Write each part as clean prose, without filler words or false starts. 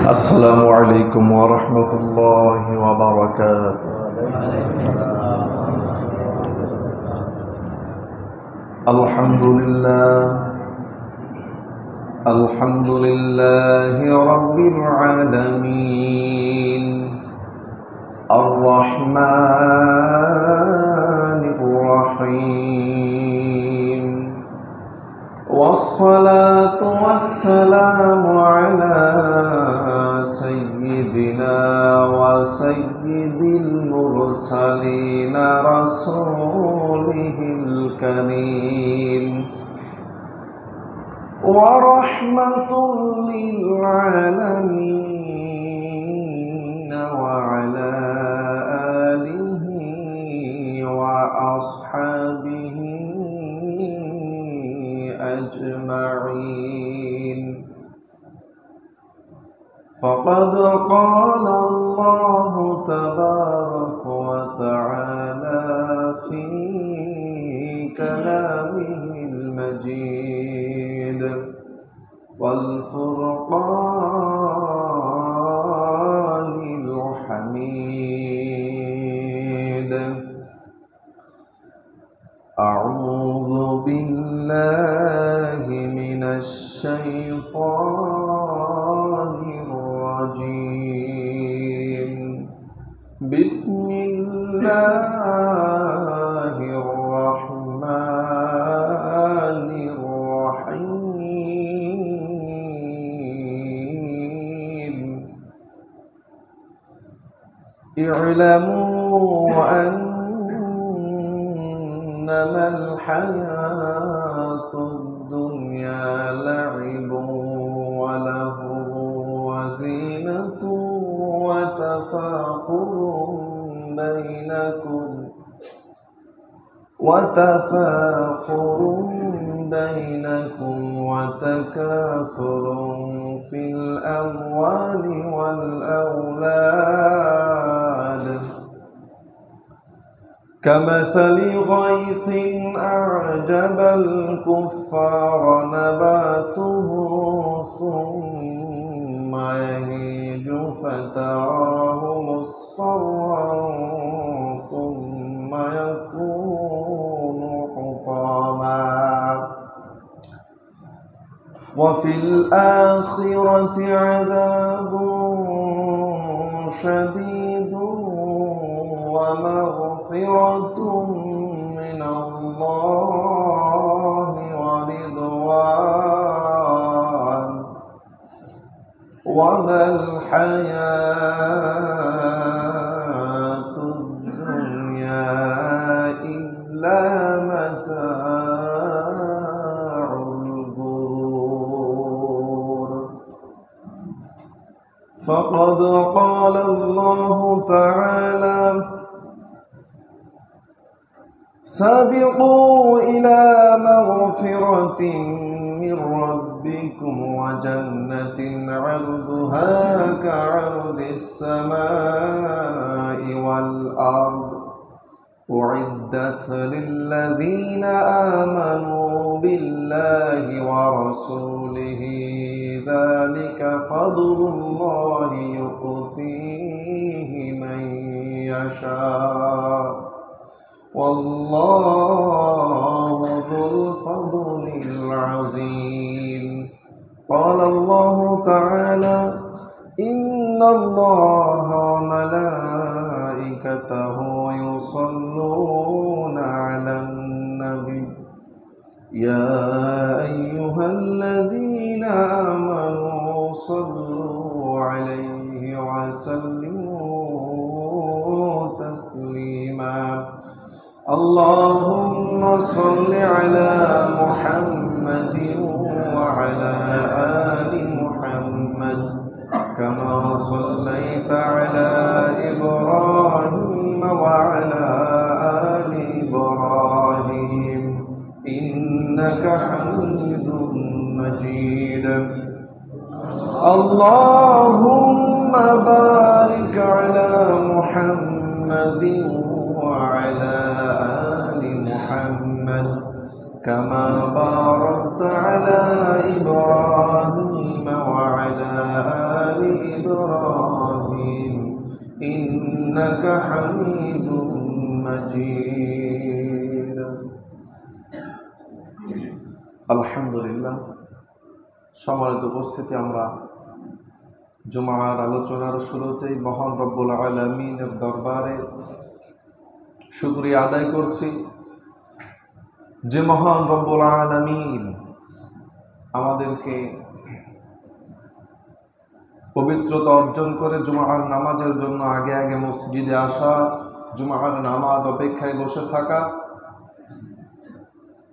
السلام عليكم ورحمة الله وبركاته. الحمد لله رب العالمين الرحمن الرحيم، والصلاة والسلام على سيدنا وسيد المرسلين رسوله الكريم ورحمة للعالمين، وعلى آله وأصحابه أجمعين. فقد قال الله تبارك وتعالى في كلامه المجيد والفرقان الحميد: أعوذ بالله من الشيطان الرجيم. بسم الله الرحمن الرحيم. اعلموا أنما الحياة الدنيا لعب ولهو وزينة وتفاخر بينكم وتكاثر في الأموال والأولاد، كمثل غيث أعجب الكفار نباته ثم يهيج فتراه مصفرا ثم يكون حطاما، وفي الآخرة عذاب شديد ومغفرة من الله ورضوان، وما الحياة الدنيا إلا متاع الغرور. فقد قال الله تعالى: سابقوا إلى مغفرة من ربكم وجنة عرضها كعرض السماء والأرض، أعدت للذين آمنوا بالله ورسوله، ذلك فضل الله يؤتيه من يشاء، والله ذو الفضل العظيم. قال الله تعالى: إن الله وملائكته يصلون على النبي، يا أيها الذين آمنوا صلوا عليه وسلموا تسليما. اللهم صل على محمد وعلى آل محمد، كما صليت على إبراهيم وعلى آل إبراهيم إنك حميد مجيد. اللهم بارك على محمد وعلى آل محمد كما باركت على إبراهيم وعلى آل إبراهيم إنك حميد مجيد আলহামদুলিল্লাহ। সম্মানিত উপস্থিতি, আমরা জুমার আলোচনার শুরুতেই মহান রব্বুল আলামিনের দরবারে শুকরিয়া আদায় করছি যে মহান রব্বুল আলামিন আমাদেরকে পবিত্রতা অর্জন করে জুমার নামাজের জন্য আগে আগে মসজিদে আসা, জুমার নামাজ অপেক্ষায় বসে থাকা,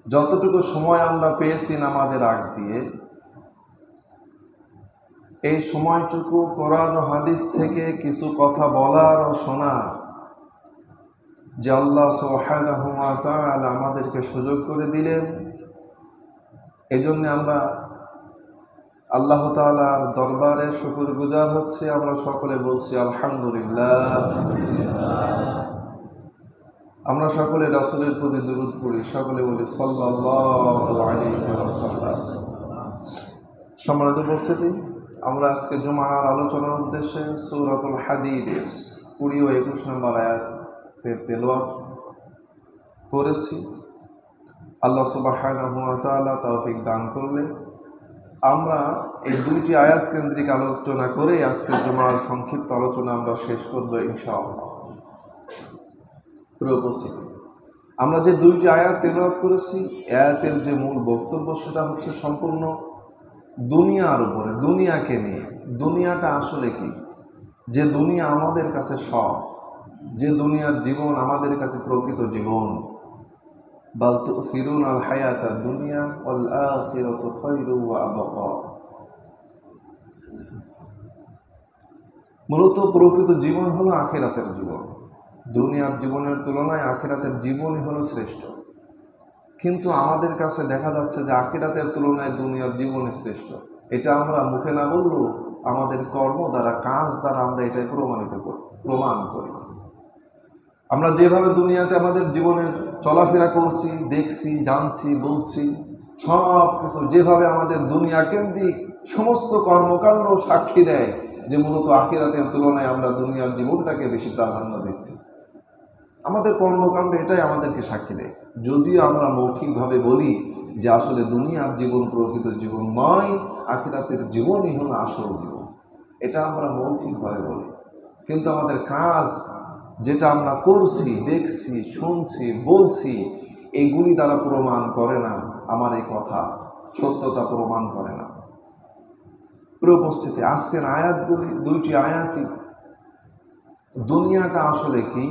যতটুকু সময় আমরা পেয়েছি নামাজের আগ দিয়ে, এই সময়টুকু কোরআন ও হাদিস থেকে কিছু কথা বলার ও শোনার যে আল্লাহ সুবহানাহু ওয়া তাআলা আমাদেরকে সুযোগ করে দিলেন, এজন্য আমরা আল্লাহ তাআলার দরবারে শুকরগুজার হচ্ছে। আমরা সকলে বলছি আলহামদুলিল্লাহ। আমরা সকলে রাসূলের প্রতি দুরূদ পড়ি, সকলে বলি সাল্লাল্লাহু আলাইহি ওয়াসাল্লাম। সম্মানিত উপস্থিতি, আমরা আজকে জুমার আলোচনার উদ্দেশ্যে সূরাতুল হাদীদের 20 ও 21 নম্বর আয়াতের তেলাওয়াত করেছি। আল্লাহ সুবহানাহু ওয়া তাআলা তৌফিক দান করলে আমরা এই দুইটি আয়াত কেন্দ্রিক আলোচনা করে আজকের জুমার সংক্ষিপ্ত আলোচনা আমরা শেষ করব ইনশাআল্লাহ। প্রিয় উপস্থিতি, আমরা যে দুইটি আয়াত তেলাওয়াত করেছি, আয়াতের যে মূল বক্তব্য সেটা হচ্ছে সম্পূর্ণ দুনিয়ার উপরে, দুনিয়াকে নিয়ে। দুনিয়াটা আসলে কি? যে দুনিয়া আমাদের কাছে সব, যে দুনিয়ার জীবন আমাদের কাছে প্রকৃত জীবন। বাল তুসিরুনাল হায়াতাদ দুনিয়া ওয়াল আখিরাতু খায়রু ওয়া আবকা। মূলত প্রকৃত জীবন হলো আখিরাতের জীবন। দুনিয়ার জীবনের তুলনায় আখিরাতের জীবনই হলো শ্রেষ্ঠ। কিন্তু আমাদের কাছে দেখা যাচ্ছে যে আখিরাতের তুলনায় দুনিয়ার জীবনই শ্রেষ্ঠ। এটা আমরা মুখে না বললেও আমাদের কর্ম দ্বারা, কাজ দ্বারা আমরা এটাই প্রমাণ করি। আমরা যেভাবে দুনিয়াতে আমাদের জীবনের চলাফেরা করছি, দেখছি, জানছি, বলছি, সব কিছু যেভাবে আমাদের দুনিয়া কেন্দ্রিক সমস্ত কর্মকাণ্ড সাক্ষী দেয় যে মূলত আখিরাতের তুলনায় আমরা দুনিয়ার জীবনটাকে বেশি প্রাধান্য দিচ্ছি। আমাদের কর্মকাণ্ড এটাই আমাদেরকে সাক্ষী দেয়। যদিও আমরা মৌখিকভাবে বলি যে আসলে দুনিয়ার জীবন প্রকৃত জীবন নয়, আখিরাতের জীবনই হলো আসল জীবন, এটা আমরা মৌখিকভাবে বলি। কিন্তু আমাদের কাজ, যেটা আমরা করছি, দেখছি, শুনছি, বলছি, এইগুলি দ্বারা প্রমাণ করে না আমার এই কথা সত্যতা প্রমাণ করে না। প্রিয় উপস্থিতি, আজকের আয়াতগুলি, দুইটি আয়াতই দুনিয়াটা আসলে কি,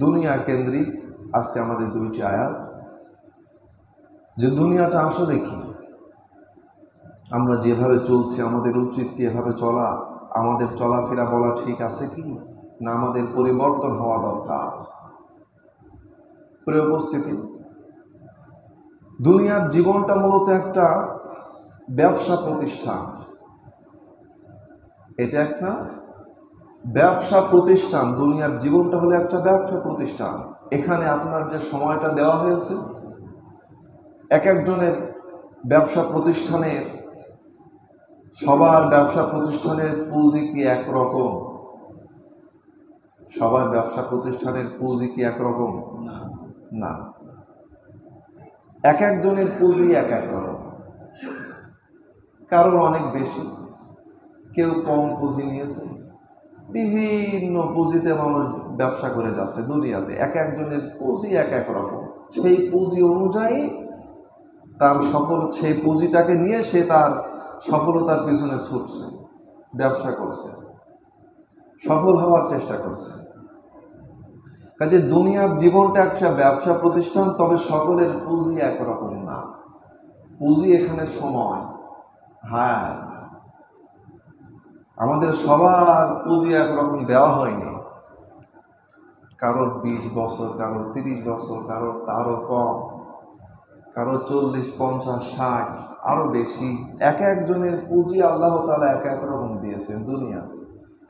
দুনিয়া কেন্দ্রিক আজকে আমাদের দুইটি আয়াত। যে দুনিয়াটা আসলে কি, আমরা যেভাবে চলছি আমাদের উচিত কি এভাবে চলা? আমাদের চলাফেরা বলা ঠিক আছে কি, না আমাদের পরিবর্তন হওয়া দরকার? প্রিয় উপস্থিতি, দুনিয়ার জীবনটা মূলত একটা ব্যবসা প্রতিষ্ঠান। এটা একটা ব্যবসা প্রতিষ্ঠান। দুনিয়ার জীবনটা হলো একটা ব্যবসা প্রতিষ্ঠান। এখানে আপনার যে সময়টা দেওয়া হয়েছে, এক একজনের ব্যবসা প্রতিষ্ঠানের, সবার ব্যবসা প্রতিষ্ঠানের পুঁজি কি একরকম? সবার ব্যবসা প্রতিষ্ঠানের পুঁজি কি একরকম? না। এক একজনের পুঁজি এক এক রকম। কারোর অনেক বেশি, কেউ কম পুঁজি নিয়েছে। বিভিন্ন পুঁজিতে মানুষ ব্যবসা করে যাচ্ছে দুনিয়াতে। এক একজনের পুঁজি এক এক রকম। সেই পুঁজি অনুযায়ী তার সেই পুঁজিটাকে নিয়ে সে তার সফলতার পিছনে ছুটছে, ব্যবসা করছে, সফল হওয়ার চেষ্টা করছে। কাজে দুনিয়ার জীবনটা একটা ব্যবসা প্রতিষ্ঠান, তবে সকলের পুঁজি একরকম না। পুঁজি এখানে সময়। হ্যাঁ, আমাদের সবার পুঁজি একরকম দেওয়া হয়নি। কারোর 20 বছর, কারোর 30 বছর, কারোর তারও কম, কারো 40, 50, 60, আরো বেশি। এক একজনের পুঁজি আল্লাহ তাআলা এক এক রকম দিয়েছেন দুনিয়াতে।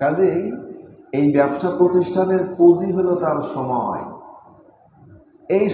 কাজেই এই ব্যবসা প্রতিষ্ঠানের পুঁজি হলো তার সময়। এই